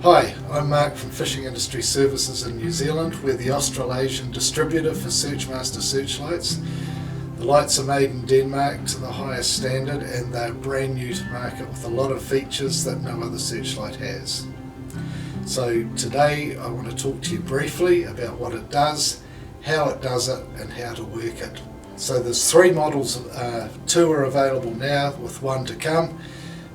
Hi, I'm Mark from Fishing Industry Services in New Zealand. We're the Australasian distributor for Searchmaster Searchlights. The lights are made in Denmark to the highest standard and they're brand new to market with a lot of features that no other searchlight has. So today I want to talk to you briefly about what it does, how it does it and how to work it. So there's three models, two are available now with one to come.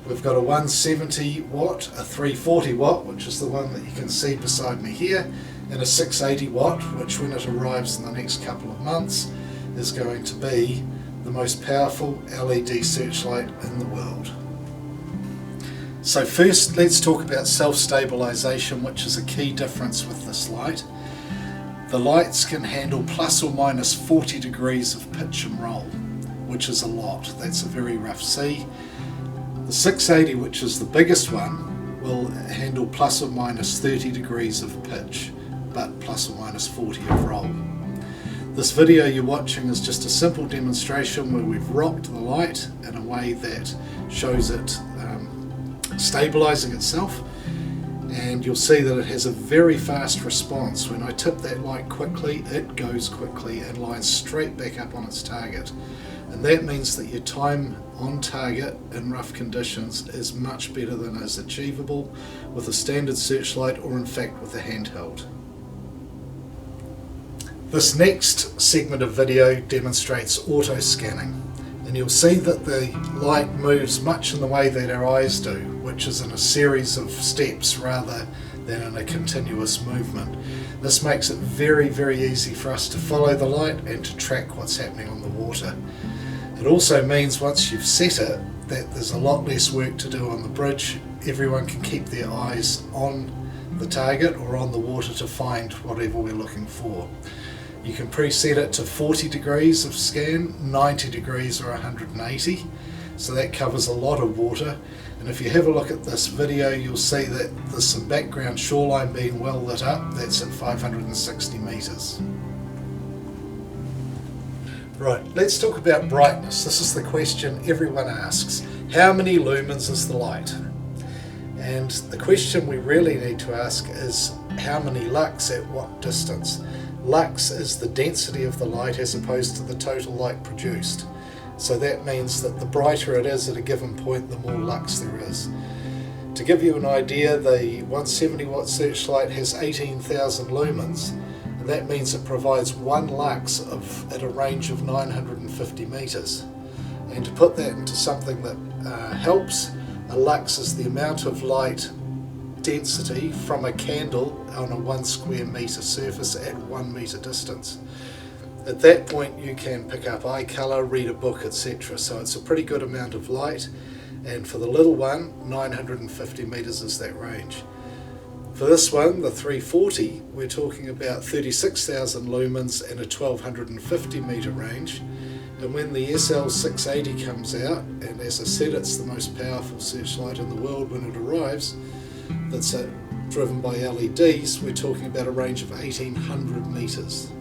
We've got a 170 watt, a 340 watt, which is the one that you can see beside me here, and a 680 watt, which when it arrives in the next couple of months is going to be the most powerful LED searchlight in the world. So first let's talk about self-stabilization, which is a key difference with this light. The lights can handle plus or minus 40 degrees of pitch and roll, which is a lot. That's a very rough sea. The 680, which is the biggest one, will handle plus or minus 30 degrees of pitch, but plus or minus 40 of roll. This video you're watching is just a simple demonstration where we've rocked the light in a way that shows it stabilizing itself, and you'll see that it has a very fast response. When I tip that light quickly, it goes quickly and lines straight back up on its target. And that means that your time on target in rough conditions is much better than is achievable with a standard searchlight or in fact with a handheld. This next segment of video demonstrates auto scanning, and you'll see that the light moves much in the way that our eyes do, which is in a series of steps rather than in a continuous movement. This makes it very, very easy for us to follow the light and to track what's happening on the water. It also means once you've set it that there's a lot less work to do on the bridge. Everyone can keep their eyes on the target or on the water to find whatever we're looking for. You can preset it to 40 degrees of scan, 90 degrees or 180, so that covers a lot of water. And if you have a look at this video, you'll see that there's some background shoreline being well lit up. That's at 560 meters. Right, let's talk about brightness. This is the question everyone asks. How many lumens is the light? And the question we really need to ask is how many lux at what distance? Lux is the density of the light as opposed to the total light produced. So that means that the brighter it is at a given point, the more lux there is. To give you an idea, the 170 watt searchlight has 18,000 lumens. And that means it provides 1 lux at a range of 950 meters. And to put that into something that helps, a lux is the amount of light density from a candle on a 1 square meter surface at 1 meter distance. At that point you can pick up eye color, read a book, etc. So it's a pretty good amount of light, and for the little one, 950 meters is that range. For this one, the 340, we're talking about 36,000 lumens and a 1250 meter range. And when the SL680 comes out, and as I said, it's the most powerful searchlight in the world when it arrives, that's driven by LEDs, we're talking about a range of 1800 meters.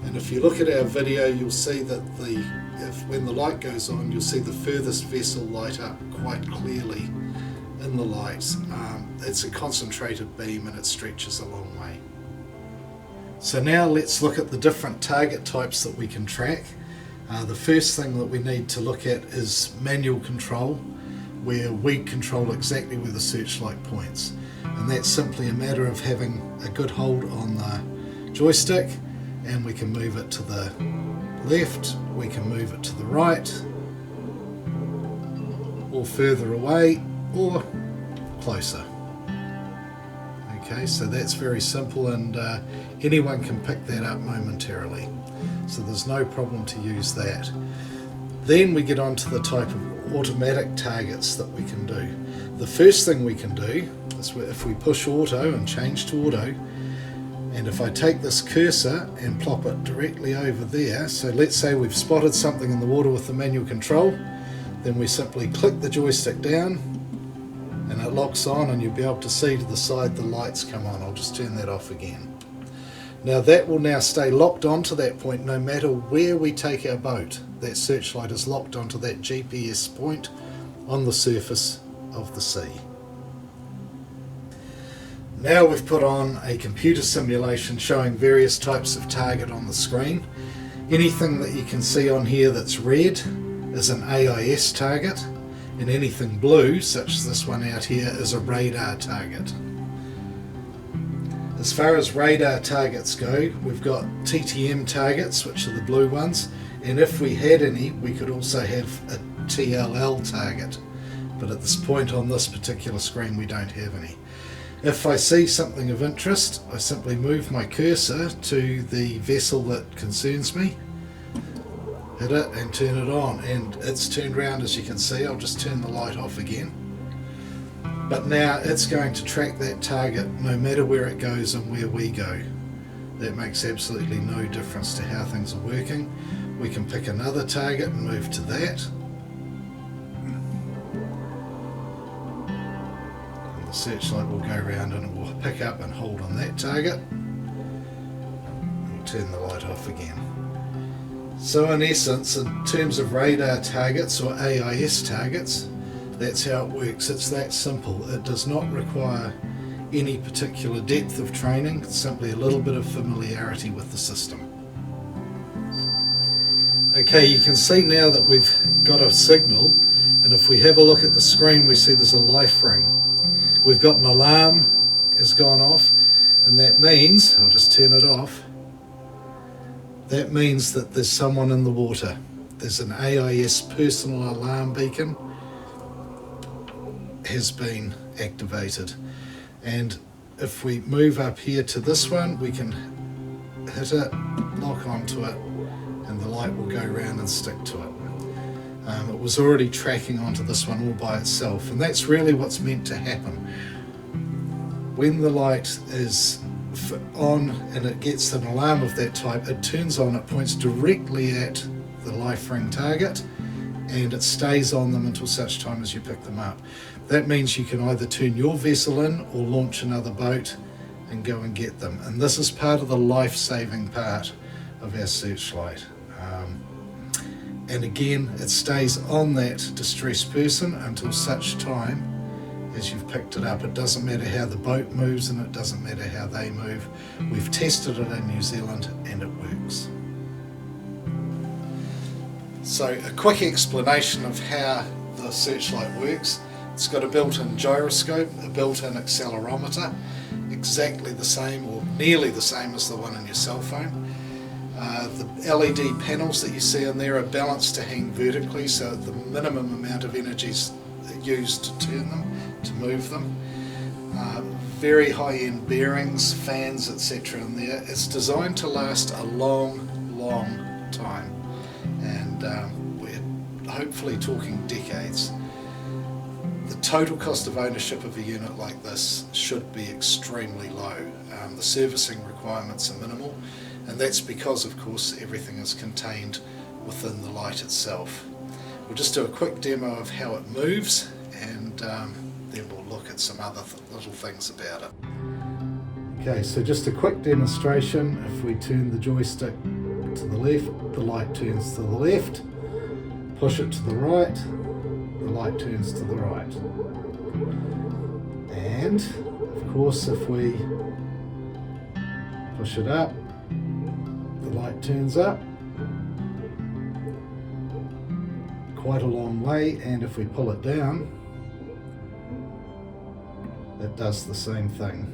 And if you look at our video, you'll see that when the light goes on, you'll see the furthest vessel light up quite clearly in the lights. It's a concentrated beam and it stretches a long way. So now let's look at the different target types that we can track. The first thing that we need to look at is manual control, where we control exactly where the searchlight points. And that's simply a matter of having a good hold on the joystick, and we can move it to the left, we can move it to the right, or further away, or closer. Okay, so that's very simple, and anyone can pick that up momentarily. So there's no problem to use that. Then we get on to the type of automatic targets that we can do. The first thing we can do is if we push auto and change to auto, and if I take this cursor and plop it directly over there, so let's say we've spotted something in the water with the manual control, then we simply click the joystick down and it locks on, and you'll be able to see to the side the lights come on. I'll just turn that off again. Now that will now stay locked onto that point no matter where we take our boat. That searchlight is locked onto that GPS point on the surface of the sea. Now we've put on a computer simulation showing various types of target on the screen. Anything that you can see on here that's red is an AIS target, and anything blue, such as this one out here, is a radar target. As far as radar targets go, we've got TTM targets, which are the blue ones, and if we had any, we could also have a TLL target, but at this point on this particular screen we don't have any. If I see something of interest, I simply move my cursor to the vessel that concerns me, hit it and turn it on, and it's turned around. As you can see, I'll just turn the light off again. But now it's going to track that target no matter where it goes and where we go. That makes absolutely no difference to how things are working. We can pick another target and move to that. And the searchlight will go around and it will pick up and hold on that target. We'll turn the light off again. So in essence, in terms of radar targets or AIS targets, that's how it works. It's that simple. It does not require any particular depth of training, it's simply a little bit of familiarity with the system. Okay, you can see now that we've got a signal, and if we have a look at the screen we see there's a life ring. We've got an alarm has gone off, and that means, I'll just turn it off, that means that there's someone in the water. There's an AIS personal alarm beacon has been activated, and if we move up here to this one we can hit it, lock onto it, and the light will go around and stick to it. It was already tracking onto this one all by itself, and that's really what's meant to happen. When the light is on and it gets an alarm of that type, it turns on, it points directly at the life ring target, and it stays on them until such time as you pick them up. That means you can either turn your vessel in or launch another boat and go and get them. And this is part of the life-saving part of our searchlight. And again, it stays on that distressed person until such time as you've picked it up. It doesn't matter how the boat moves and it doesn't matter how they move. We've tested it in New Zealand and it works. So a quick explanation of how the searchlight works. It's got a built-in gyroscope, a built-in accelerometer, exactly the same or nearly the same as the one in your cell phone. The LED panels that you see in there are balanced to hang vertically, so the minimum amount of energy is used to turn them, to move them. Very high-end bearings, fans, etc. in there. It's designed to last a long time, and we're hopefully talking decades. The total cost of ownership of a unit like this should be extremely low. The servicing requirements are minimal, and that's because, of course, everything is contained within the light itself. We'll just do a quick demo of how it moves, and then we'll look at some other little things about it. Okay, so just a quick demonstration. If we turn the joystick to the left, the light turns to the left. Push it to the right, the light turns to the right. And, of course, if we push it up, the light turns up quite a long way, and if we pull it down, it does the same thing,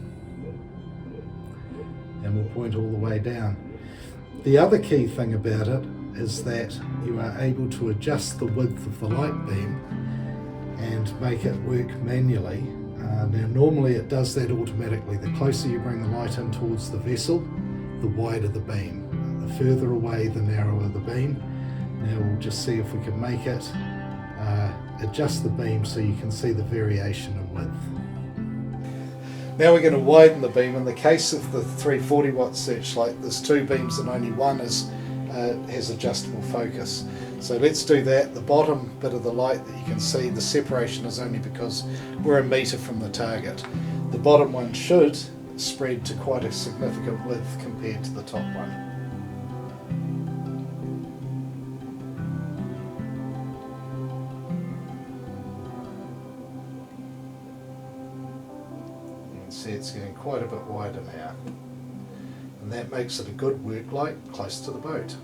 and will point all the way down. The other key thing about it is that you are able to adjust the width of the light beam and make it work manually. Now normally it does that automatically. The closer you bring the light in towards the vessel, the wider the beam. The further away, the narrower the beam. Now we'll just see if we can make it adjust the beam so you can see the variation in width. Now we're going to widen the beam. In the case of the 340 watt searchlight, there's two beams and only one has adjustable focus. So let's do that. The bottom bit of the light that you can see, the separation is only because we're a metre from the target. The bottom one should spread to quite a significant width compared to the top one. see it's getting quite a bit wider now, and that makes it a good work light close to the boat.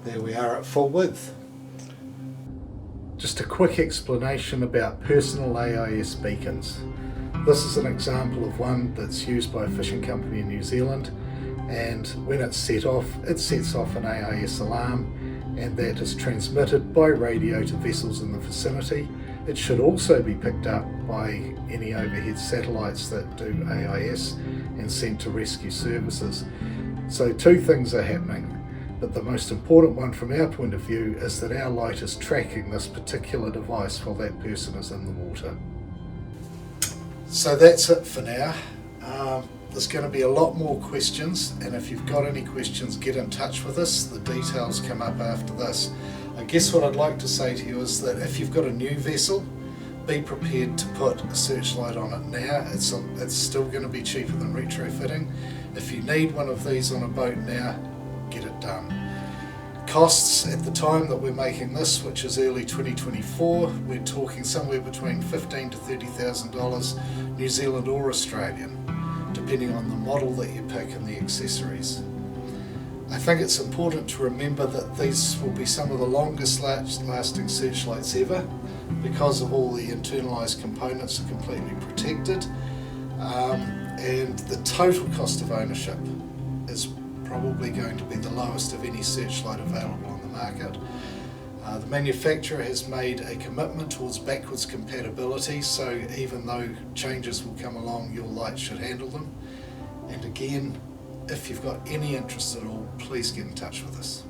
There we are at full width. Just a quick explanation about personal AIS beacons. This is an example of one that's used by a fishing company in New Zealand, and when it's set off, it sets off an AIS alarm, and that is transmitted by radio to vessels in the vicinity. It should also be picked up by any overhead satellites that do AIS and sent to rescue services. So two things are happening. But the most important one from our point of view is that our light is tracking this particular device while that person is in the water. So that's it for now. There's going to be a lot more questions, and if you've got any questions, get in touch with us. The details come up after this. I guess what I'd like to say to you is that if you've got a new vessel, be prepared to put a searchlight on it now. It's still going to be cheaper than retrofitting. If you need one of these on a boat now, get it done. Costs at the time that we're making this, which is early 2024, we're talking somewhere between $15,000 to $30,000 New Zealand or Australian, depending on the model that you pick and the accessories. I think it's important to remember that these will be some of the longest lasting searchlights ever, because of all the internalised components are completely protected, and the total cost of ownership is probably going to be the lowest of any searchlight available on the market. The manufacturer has made a commitment towards backwards compatibility, so even though changes will come along, your light should handle them. And again, if you've got any interest at all, please get in touch with us.